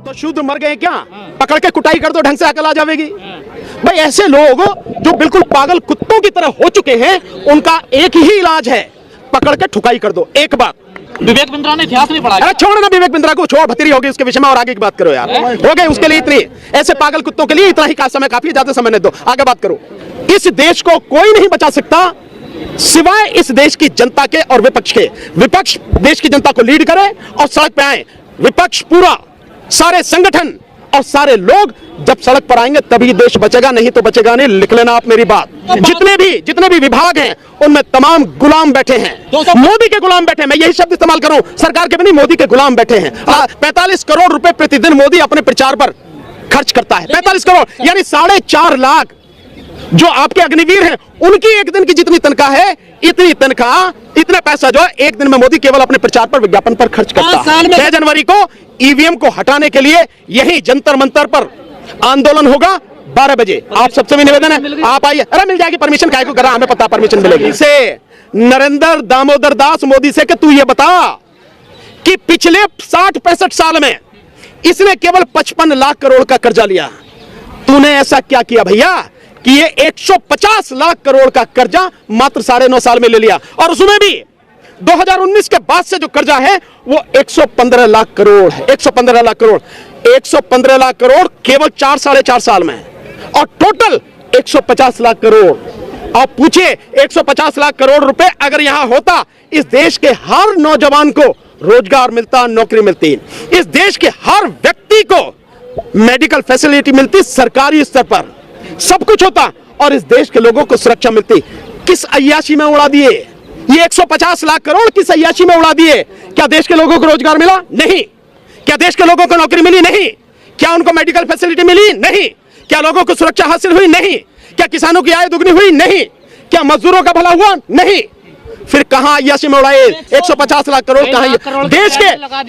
तो शुद्ध मर गए क्या? पकड़ के कुटाई कर दो, ढंग से अकल आ जाएगी। भाई ऐसे लोग जो बिल्कुल पागल कुत्तों की तरह हो चुके हैं, उनका एक ही इलाज है, पकड़ के ठुकाई कर दो एक बार। विवेक बिंद्रा ने इतिहास नहीं पढ़ा। अरे छोड़ ना विवेक बिंद्रा को, छोड़, भतीरी होगी उसके विषय में, और आगे की बात करो यार। हो गए उसके लिए इतनी, ऐसे पागल कुत्तों के लिए इतना ही समय काफी, ज्यादा समय नहीं दो, आगे बात करो। इस देश को कोई नहीं बचा सकता सिवाय इस देश की जनता के और विपक्ष के। विपक्ष देश की जनता को लीड करे और सड़क पे आए, विपक्ष पूरा, सारे संगठन और सारे लोग जब सड़क पर आएंगे तभी देश बचेगा, नहीं तो बचेगा नहीं। लिख लेना आप मेरी बात। जितने भी विभाग हैं उनमें तमाम गुलाम बैठे हैं, मोदी के गुलाम बैठे हैं। मैं यही शब्द इस्तेमाल करूं, सरकार के भी नहीं, मोदी के गुलाम बैठे हैं। 45 करोड़ रुपए प्रतिदिन मोदी अपने प्रचार पर खर्च करता है। 45 करोड़ यानी 4.5 लाख जो आपके अग्निवीर हैं, उनकी एक दिन की जितनी तनख्वाह है, इतनी तनख्वाह, इतना पैसा जो है एक दिन में मोदी केवल अपने प्रचार पर, विज्ञापन पर खर्च करता है। 6 जनवरी को ईवीएम को हटाने के लिए यही जंतर मंतर पर आंदोलन होगा 12 बजे। आप सबसे भी निवेदन है, आप आइए। अरे मिल जाएगी परमिशन, काहे को करा, हमें पता परमिशन मिलेगी। से नरेंद्र दामोदर दास मोदी से कि तू ये बता कि पिछले 60-65 साल में इसने केवल 55 लाख करोड़ का कर्जा लिया। तूने ऐसा क्या किया भैया कि ये 150 लाख करोड़ का कर्जा मात्र 9.5 साल में ले लिया, और उसमें भी 2019 के बाद से जो कर्जा है वो 115 लाख करोड़ है। 115 लाख करोड़, 115 लाख करोड़ केवल 4-4.5 साल में, और टोटल 150 लाख करोड़। आप पूछिए 150 लाख करोड़ रुपए अगर यहां होता, इस देश के हर नौजवान को रोजगार मिलता, नौकरी मिलती, इस देश के हर व्यक्ति को मेडिकल फैसिलिटी मिलती, सरकारी स्तर पर सब कुछ होता, और इस देश के लोगों को सुरक्षा मिलती। किस अय्याशी में उड़ा दिए ये 150 लाख करोड़, किस अय्याशी में उड़ा दिए? क्या देश के लोगों को रोजगार मिला? नहीं। क्या देश के लोगों को नौकरी मिली? नहीं। क्या उनको मेडिकल फैसिलिटी मिली? नहीं। क्या लोगों को सुरक्षा हासिल हुई? नहीं। क्या किसानों की आय दुगनी हुई? नहीं। क्या मजदूरों का भला हुआ? नहीं। फिर कहां अय्याशी में उड़ाए 150 लाख करोड़? कहां?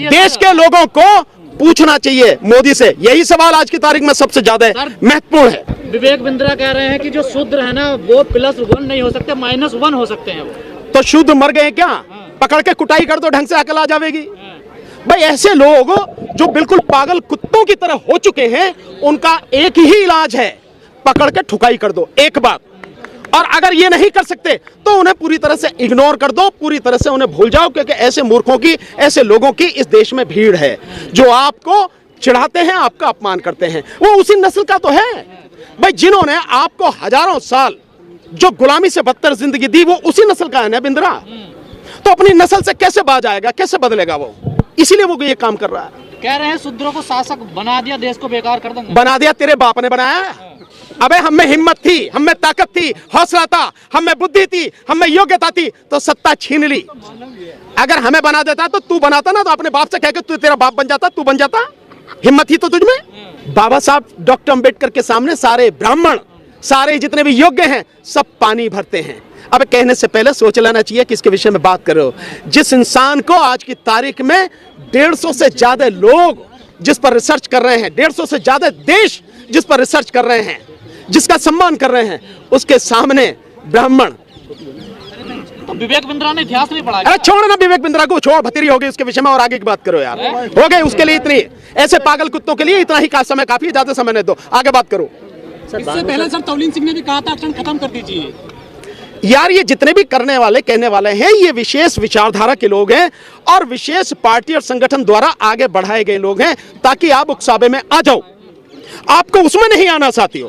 देश के लोगों को पूछना चाहिए मोदी से, यही सवाल आज की तारीख में सबसे ज्यादा महत्वपूर्ण है। विवेक बिंद्रा कह रहे हैं कि जो शूद्र है ना वो +1 नहीं हो सकते, -1 हो सकते हैं वो। तो शुद्ध मर गए क्या? पकड़ के कुटाई कर दो, ढंग से अकल आ जाएगी। भाई ऐसे लोग जो बिल्कुल पागल कुत्तों की तरह हो चुके हैं, उनका एक ही इलाज है, पकड़ के ठुकाई कर दो एक बार। और अगर ये नहीं कर सकते तो उन्हें पूरी तरह से इग्नोर कर दो, पूरी तरह से उन्हें भूल जाओ, क्योंकि ऐसे मूर्खों की, ऐसे लोगों की इस देश में भीड़ है जो आपको चिढ़ाते हैं, आपका अपमान करते हैं। वो उसी नस्ल का तो है भाई, जिन्होंने आपको हजारों साल जो गुलामी से बदतर जिंदगी दी, वो उसी नस्ल का है ना बिंद्रा। तो अपनी नस्ल से कैसे बाज आएगा, कैसे बदलेगा वो? इसीलिए वो ये काम कर रहा है। कह रहे हैं शूद्रों को शासक बना दिया, देश को बेकार कर देंगे। बना दिया? तेरे बाप ने बनाया? अबे हम में हिम्मत थी, हम में ताकत थी, हौसला था, हम में बुद्धि थी, हम में योग्यता थी, तो सत्ता छीन ली। अगर हमें बना देता तो तू बनाता ना, तो अपने बाप से कह के तू, तेरा बाप बन जाता, तू बन जाता। हिम्मत थी तो तुझमें। बाबा साहब डॉक्टर अंबेडकर के सामने सारे ब्राह्मण, सारे जितने भी योग्य हैं, सब पानी भरते हैं। अब कहने से पहले सोच लेना चाहिए कि इसके विषय में बात करो। जिस इंसान को आज की तारीख में 150 से ज्यादा लोग जिस पर रिसर्च कर रहे हैं, 150 से ज्यादा देश जिस पर रिसर्च कर रहे हैं, जिसका सम्मान कर रहे हैं, उसके सामने ब्राह्मण। तो विवेक बिंद्रा ने इतिहास नहीं पढ़ा। अरे छोड़ ना विवेक बिंद्रा को, छोड़, भतीरी होगी उसके विषय में, और आगे की बात करो यार। हो गए उसके लिए इतनी, ऐसे पागल कुत्तों के लिए इतना ही समय काफी, ज्यादा समय नहीं दो, आगे बात करो। इससे पहले सर तौलीन सिंह ने भी कहा था आरक्षण खत्म कर दीजिए। यार ये जितने भी करने वाले, कहने वाले हैं, ये विशेष विचारधारा के लोग हैं और विशेष पार्टी और संगठन द्वारा आगे बढ़ाए गए लोग हैं, ताकि आप उकसावे में आ जाओ। आपको उसमें नहीं आना साथियों।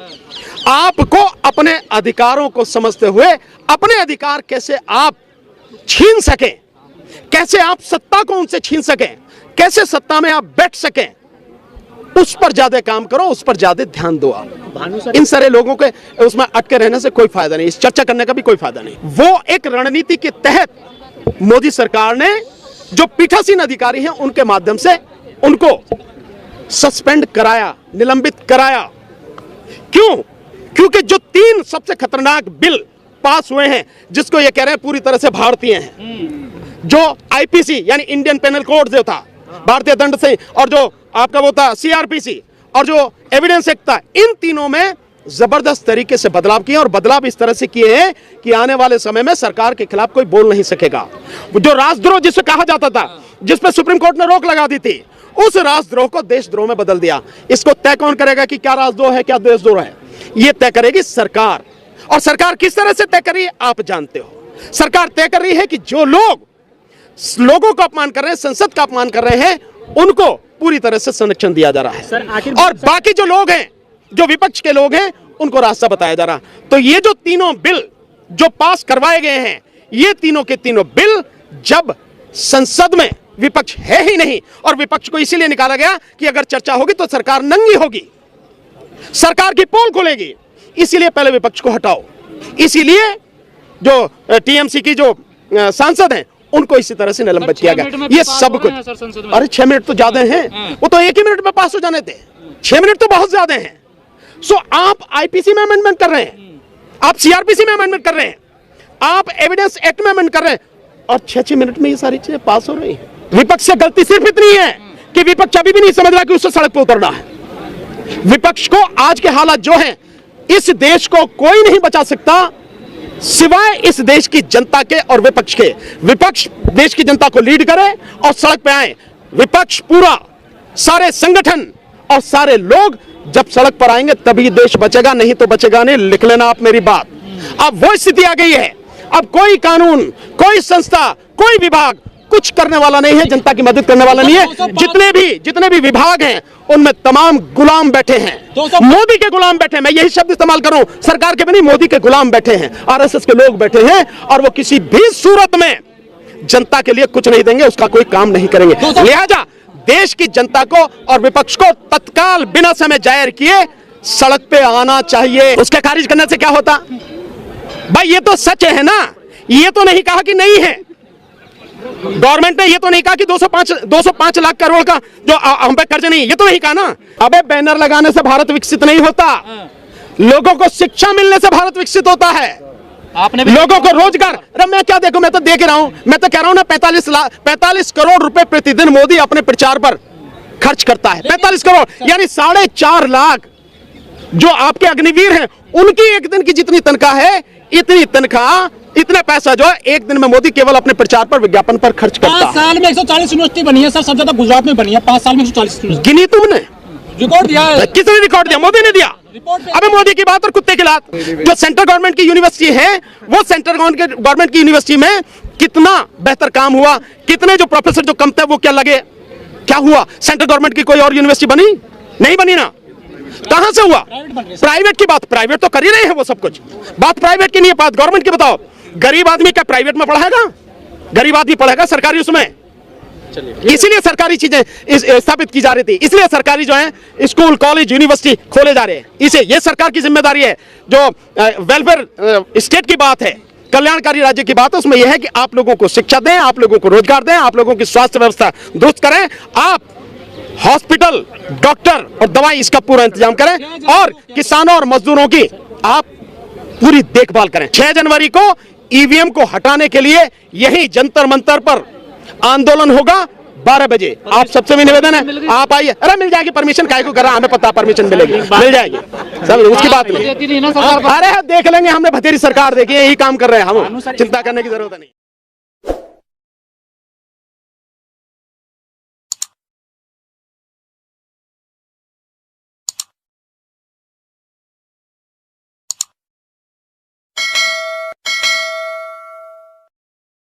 आपको अपने अधिकारों को समझते हुए अपने अधिकार कैसे आप छीन सकें, कैसे आप सत्ता को उनसे छीन सकें, कैसे सत्ता में आप बैठ सकें, उस पर ज्यादा काम करो, उस पर ज्यादा ध्यान दो। आप इन सारे लोगों के उसमें अटके रहने से कोई फायदा नहीं, इस चर्चा करने का भी कोई फायदा नहीं। वो एक रणनीति के तहत मोदी सरकार ने जो पीठासीन अधिकारी हैं उनके माध्यम से उनको सस्पेंड कराया, निलंबित कराया। क्यों? क्योंकि जो 3 सबसे खतरनाक बिल पास हुए हैं, जिसको ये कह रहे हैं पूरी तरह से भारतीय हैं, जो आईपीसी यानी इंडियन पेनल कोड जो था, भारतीय दंड से, और जो आपका वो था सीआरपीसी, और जो एविडेंस एक्ट था, इन तीनों में जबरदस्त तरीके से बदलाव किए, और बदलाव इस तरह से किए हैं कि आने वाले समय में सरकार के खिलाफ कोई बोल नहीं सकेगा। जो राजद्रोह जिसे कहा जाता था, जिस पर सुप्रीम कोर्ट ने रोक लगा दी थी, उस राजद्रोह को देशद्रोह में बदल दिया। इसको तय कौन करेगा कि क्या राजद्रोह है, क्या देशद्रोह है? यह तय करेगी सरकार। और सरकार किस तरह से तय कर रही है आप जानते हो। सरकार तय कर रही है कि जो लोग लोगों का अपमान कर रहे हैं, संसद का अपमान कर रहे हैं, उनको पूरी तरह से संरक्षण दिया जा रहा है, और बाकी जो लोग हैं, जो विपक्ष के लोग हैं, उनको रास्ता बताया जा रहा। तो ये जो तीनों बिल जो पास करवाए गए हैं, ये तीनों के तीनों बिल जब संसद में विपक्ष है ही नहीं, और विपक्ष को इसीलिए निकाला गया कि अगर चर्चा होगी तो सरकार नंगी होगी, सरकार की पोल खुलेगी, इसीलिए पहले विपक्ष को हटाओ। इसीलिए जो टीएमसी की जो सांसद हैं उनको इसी तरह से निलंबित किया गया। ये सब कुछ, अरे 6 मिनट तो ज्यादा हैं, वो तो 1 ही मिनट में पास हो जाने थे, 6 मिनट तो बहुत ज्यादा हैं। सो आप आईपीसी में अमेंडमेंट कर रहे हैं, आप सीआरपीसी में अमेंडमेंट कर रहे हैं, आप एविडेंस एक्ट में अमेंड कर रहे हैं, और 6 मिनट में ये सारी चीजें पास हो रही हैं। विपक्ष से गलती सिर्फ इतनी है कि विपक्ष अभी भी नहीं समझ रहा कि उससे सड़क पर उतरना है। विपक्ष को आज के हालात जो हैं, इस देश को कोई नहीं बचा सकता सिवाय इस देश की जनता के और विपक्ष के। विपक्ष देश की जनता को लीड करे और सड़क पे आए। विपक्ष पूरा, सारे संगठन और सारे लोग जब सड़क पर आएंगे तभी देश बचेगा, नहीं तो बचेगा नहीं। लिख लेना आप मेरी बात। अब वो स्थिति आ गई है, अब कोई कानून, कोई संस्था, कोई विभाग कुछ करने वाला नहीं है, जनता की मदद करने वाला नहीं है। जितने भी विभाग हैं उनमें तमाम गुलाम बैठे हैं, मोदी के गुलाम बैठे हैं। मैं यही शब्द इस्तेमाल करूं, सरकार के भी नहीं, मोदी के गुलाम बैठे हैं, आरएसएस के लोग बैठे हैं, और वो किसी भी सूरत में जनता के लिए कुछ नहीं देंगे, उसका कोई काम नहीं करेंगे। लिहाजा देश की जनता को और विपक्ष को तत्काल बिना समय जाहिर किए सड़क पे आना चाहिए। उसके खारिज करने से क्या होता? भाई ये तो सच है ना, ये तो नहीं कहा कि नहीं है। गवर्नमेंट ने ये तो नहीं कहा कि 205 लाख करोड़ का जो हम पे कर्ज नहीं, ये तो नहीं कहा ना। अबे बैनर लगाने से भारत विकसित नहीं होता, लोगों को शिक्षा मिलने से भारत विकसित होता है। आपने भी लोगों को रोजगार, अरे मैं क्या देखूं, मैं तो देख रहा हूं, मैं तो कह रहा हूं ना, 45 करोड़ रुपए प्रतिदिन मोदी अपने प्रचार पर खर्च करता है। 45 करोड़ यानी 4.5 लाख जो आपके अग्निवीर हैं, उनकी एक दिन की जितनी तनख्वाह है, इतनी तनख्वाह, इतना पैसा जो है एक दिन में मोदी केवल अपने प्रचार पर, विज्ञापन पर खर्च करता है। 5 साल में 140 यूनिवर्सिटी बनी है सर, सबसे ज्यादा गुजरात में बनी है। 5 साल में 140 यूनिवर्सिटी गिनी तुमने? रिकॉर्ड दिया है। किसने रिकॉर्ड दिया? मोदी ने दिया। अबे मोदी की बात और कुत्ते की लात। जो सेंट्रल गवर्नमेंट की यूनिवर्सिटी है, वो सेंट्रल गवर्नमेंट की यूनिवर्सिटी में कितना बेहतर काम हुआ, कितने जो प्रोफेसर जो कम थे वो क्या लगे, क्या हुआ? सेंट्रल गवर्नमेंट की कोई और यूनिवर्सिटी बनी? नहीं बनी ना। कहां से हुआ? प्राइवेट की बात, प्राइवेट तो कर ही रहे हैं वो सब कुछ। बात प्राइवेट की नहीं है, बात गवर्नमेंट की बताओ। गरीब आदमी क्या प्राइवेट में पढ़ाएगा? गरीब आदमी पढ़ेगा सरकारी उसमें। इसीलिए सरकारी चीजें स्थापित की जा रही थी, इसलिए सरकारी जो है स्कूल, कॉलेज, यूनिवर्सिटी खोले जा रहे हैं। इसे ये सरकार की जिम्मेदारी है। जो वेलफेयर स्टेट की बात है, कल्याणकारी राज्य की बात है, उसमें यह है कि आप लोगों को शिक्षा दें, आप लोगों को रोजगार दें, आप लोगों की स्वास्थ्य व्यवस्था दुरुस्त करें, आप हॉस्पिटल, डॉक्टर और दवाई इसका पूरा इंतजाम करें, और किसानों और मजदूरों की आप पूरी देखभाल करें। 6 जनवरी को ईवीएम को हटाने के लिए यही जंतर मंतर पर आंदोलन होगा 12 बजे। आप सबसे भी निवेदन है, आप आइए। अरे मिल जाएगी परमिशन, काहे को कर रहा, हमें पता परमिशन मिलेगी, मिल जाएगी सब, उसकी बात नहीं। अरे देख लेंगे, हमने भतेरी सरकार देखी है, यही काम कर रहे हैं हम, चिंता करने की जरूरत नहीं।